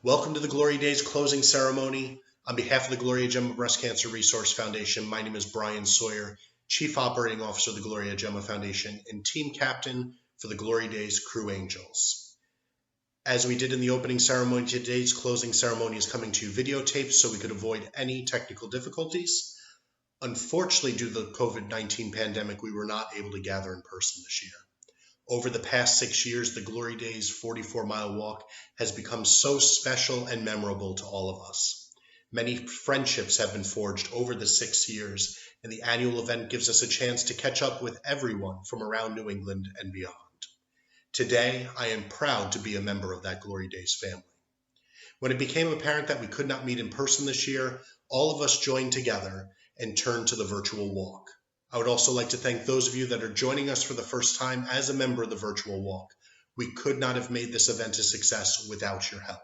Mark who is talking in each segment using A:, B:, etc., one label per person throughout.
A: Welcome to the Glory Days closing ceremony. On behalf of the Gloria Gemma Breast Cancer Resource Foundation, my name is Brian Sawyer, Chief Operating Officer of the Gloria Gemma Foundation and Team Captain for the Glory Days Crew Angels. As we did in the opening ceremony, today's closing ceremony is coming to you videotaped so we could avoid any technical difficulties. Unfortunately, due to the COVID-19 pandemic, we were not able to gather in person this year. Over the past 6 years, the Glory Days 44-mile walk has become so special and memorable to all of us. Many friendships have been forged over the 6 years, and the annual event gives us a chance to catch up with everyone from around New England and beyond. Today, I am proud to be a member of that Glory Days family. When it became apparent that we could not meet in person this year, all of us joined together and turned to the virtual walk. I would also like to thank those of you that are joining us for the first time as a member of the virtual walk. We could not have made this event a success without your help.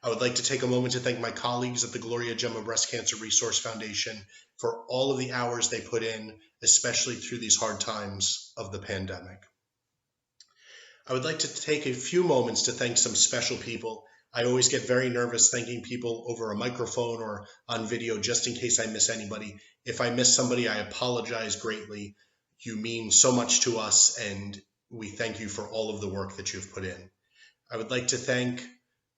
A: I would like to take a moment to thank my colleagues at the Gloria Gemma Breast Cancer Resource Foundation for all of the hours they put in, especially through these hard times of the pandemic. I would like to take a few moments to thank some special people. I always get very nervous thanking people over a microphone or on video just in case I miss anybody. If I miss somebody, I apologize greatly. You mean so much to us, and we thank you for all of the work that you've put in. I would like to thank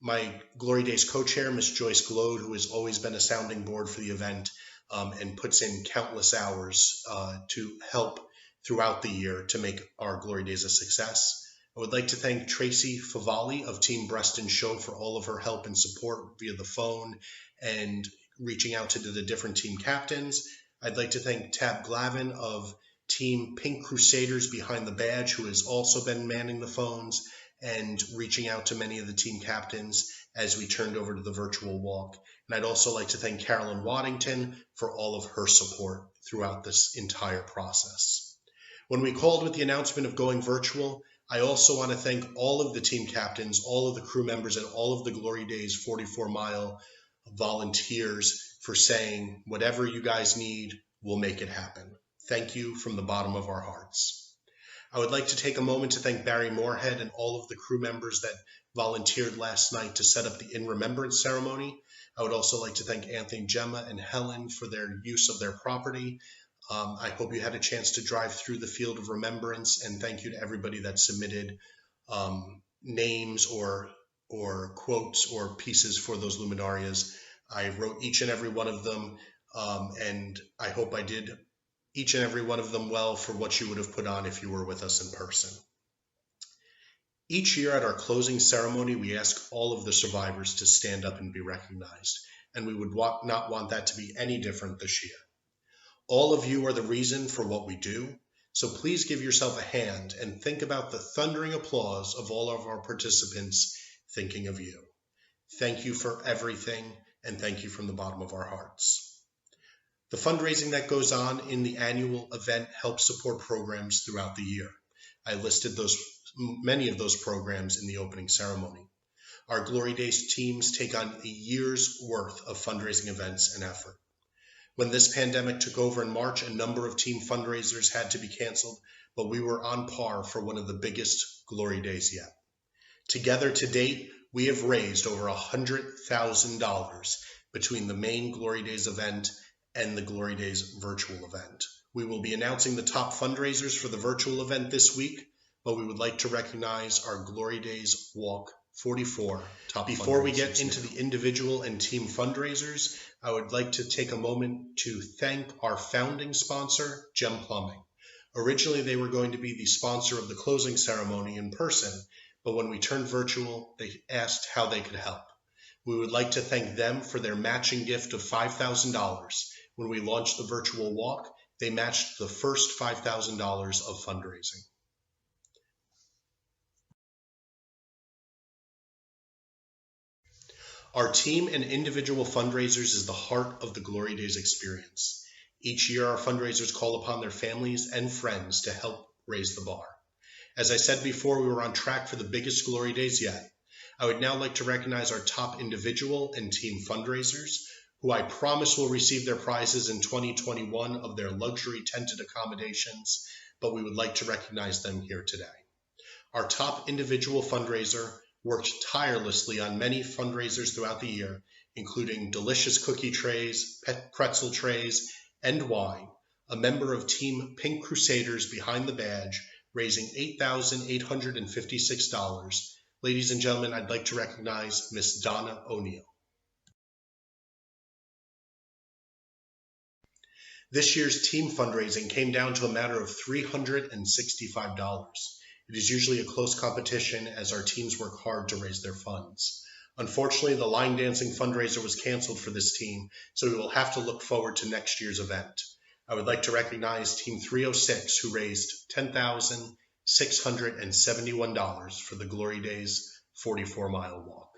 A: my Glory Days co-chair, Ms. Joyce Glode, who has always been a sounding board for the event and puts in countless hours to help throughout the year to make our Glory Days a success. I would like to thank Tracy Favali of Team Breast and Show for all of her help and support via the phone and reaching out to the different team captains. I'd like to thank Tab Glavin of Team Pink Crusaders Behind the Badge, who has also been manning the phones and reaching out to many of the team captains as we turned over to the virtual walk. And I'd also like to thank Carolyn Waddington for all of her support throughout this entire process. When we called with the announcement of going virtual, I also want to thank all of the team captains, all of the crew members, and all of the Glory Days 44-mile volunteers for saying, whatever you guys need, we'll make it happen. Thank you from the bottom of our hearts. I would like to take a moment to thank Barry Moorhead and all of the crew members that volunteered last night to set up the In Remembrance ceremony. I would also like to thank Anthony, Gemma, and Helen for their use of their property. I hope you had a chance to drive through the field of remembrance, and thank you to everybody that submitted names or quotes or pieces for those luminarias. I wrote each and every one of them, and I hope I did each and every one of them well for what you would have put on if you were with us in person. Each year at our closing ceremony, we ask all of the survivors to stand up and be recognized, and we would not want that to be any different this year. All of you are the reason for what we do, so please give yourself a hand and think about the thundering applause of all of our participants thinking of you. Thank you for everything, and thank you from the bottom of our hearts. The fundraising that goes on in the annual event helps support programs throughout the year. I listed many of those programs in the opening ceremony. Our Glory Days teams take on a year's worth of fundraising events and effort. When this pandemic took over in March, a number of team fundraisers had to be canceled, but we were on par for one of the biggest Glory Days yet. Together to date, we have raised over $100,000 between the main Glory Days event and the Glory Days virtual event. We will be announcing the top fundraisers for the virtual event this week, but we would like to recognize our Glory Days Walk 44 top. Before we get into the individual and team fundraisers, I would like to take a moment to thank our founding sponsor, Gem Plumbing. Originally, they were going to be the sponsor of the closing ceremony in person, but when we turned virtual, they asked how they could help. We would like to thank them for their matching gift of $5,000. When we launched the virtual walk, they matched the first $5,000 of fundraising. Our team and individual fundraisers is the heart of the Glory Days experience. Each year, our fundraisers call upon their families and friends to help raise the bar. As I said before, we were on track for the biggest Glory Days yet. I would now like to recognize our top individual and team fundraisers, who I promise will receive their prizes in 2021 of their luxury tented accommodations, but we would like to recognize them here today. Our top individual fundraiser worked tirelessly on many fundraisers throughout the year, including delicious cookie trays, pretzel trays, and wine. A member of Team Pink Crusaders behind the badge, raising $8,856. Ladies and gentlemen, I'd like to recognize Miss Donna O'Neill. This year's team fundraising came down to a matter of $365. It is usually a close competition as our teams work hard to raise their funds. Unfortunately, the line dancing fundraiser was canceled for this team, so we will have to look forward to next year's event. I would like to recognize Team 306, who raised $10,671 for the Glory Days 44-mile walk.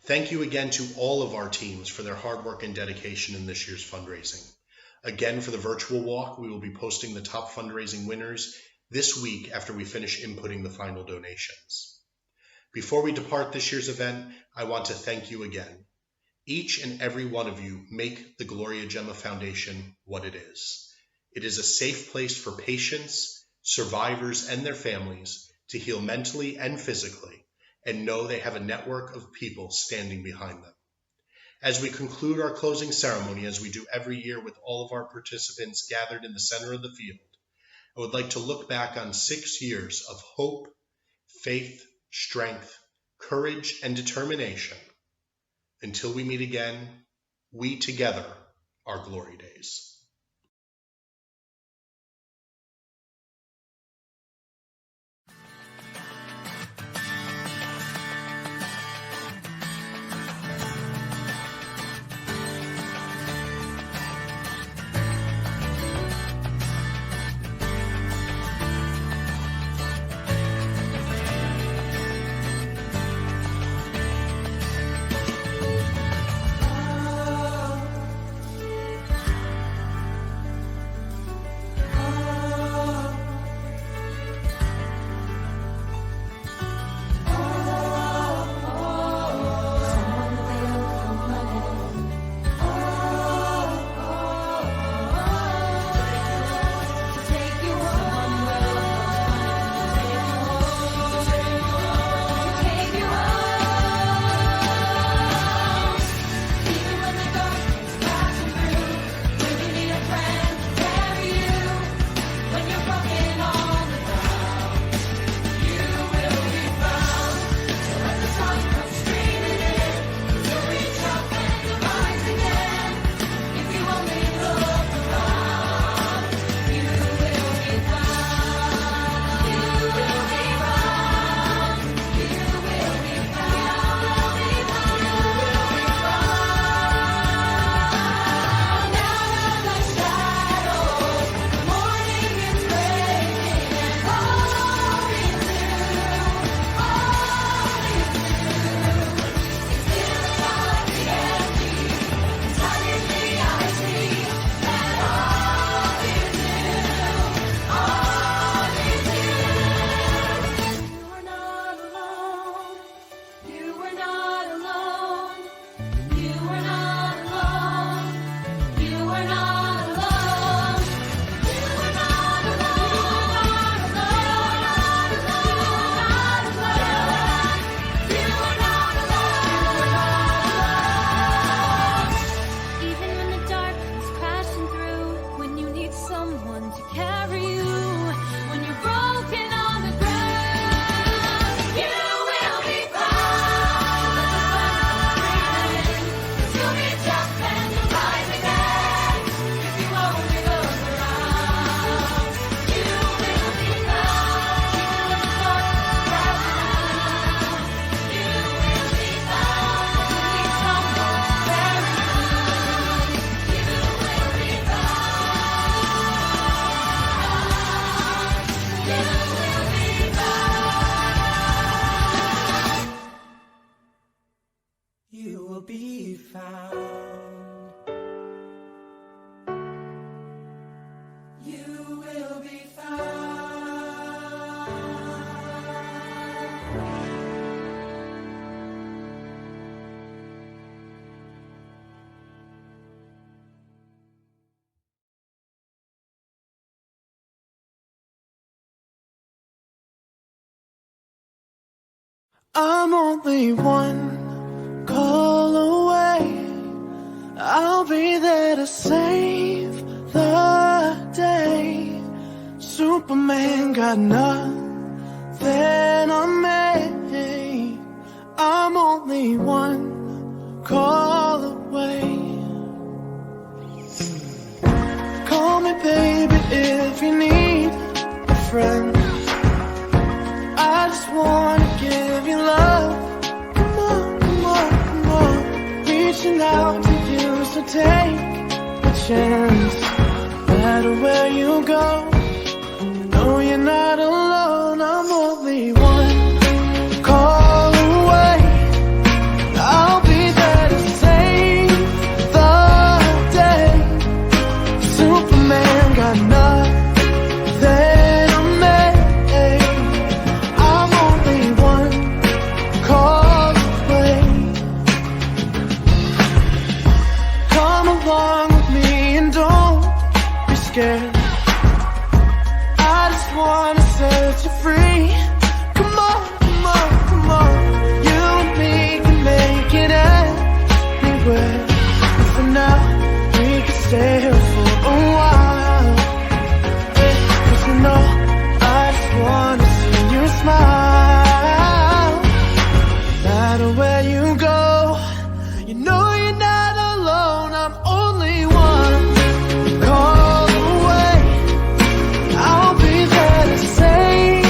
A: Thank you again to all of our teams for their hard work and dedication in this year's fundraising. Again, for the virtual walk, we will be posting the top fundraising winners this week after we finish inputting the final donations. Before we depart this year's event, I want to thank you again. Each and every one of you make the Gloria Gemma Foundation what it is. It is a safe place for patients, survivors, and their families to heal mentally and physically, and know they have a network of people standing behind them. As we conclude our closing ceremony, as we do every year with all of our participants gathered in the center of the field, I would like to look back on 6 years of hope, faith, strength, courage, and determination. Until we meet again, we together are Glory Days.
B: I'm only one call away. I'll be there to save the day. Superman got nothing on me. I'm only one call away. Call me baby if you need a friend. I just wanna give you love. Come on, come on, come on. Reaching out to you, so take a chance. No matter where you go, no, you're not alone. I'm only one call away. I'll be there to save the day. Superman got nothing on me. I'm only one call away. Come along with me and don't be scared. I just wanna set you free. Come on, come on, come on. You and me can make it anywhere. But for now, we can stay here for a while. Cause you know, I just wanna see you smile. No matter where you go, you know you're not alone. I'm only one call away. I'll be there to save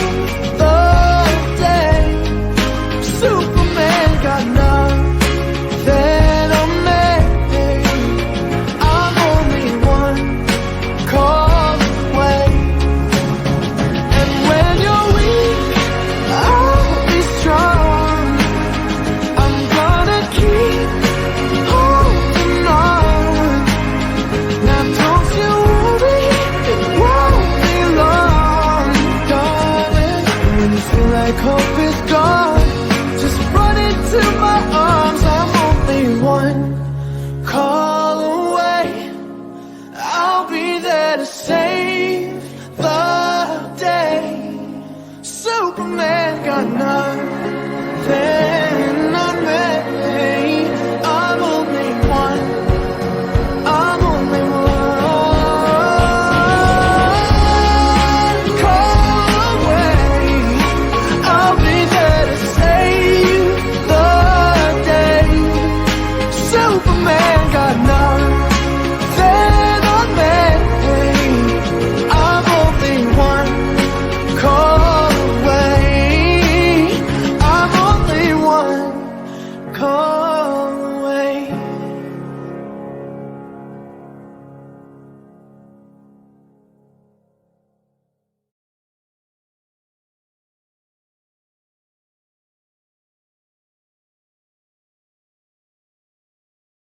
B: the day. Superman got nothing on me. I'm only one call away. And when you're weak, I'll be strong. I'm gonna keep holding on. Now don't you worry, it won't be long, darling. When you feel like hope is gone, just run into my arms. I'm only one call away. I'll be there to save the day. Superman got nothing on me. I'm only one. I'm only one call away. I'll be there to save the day. Superman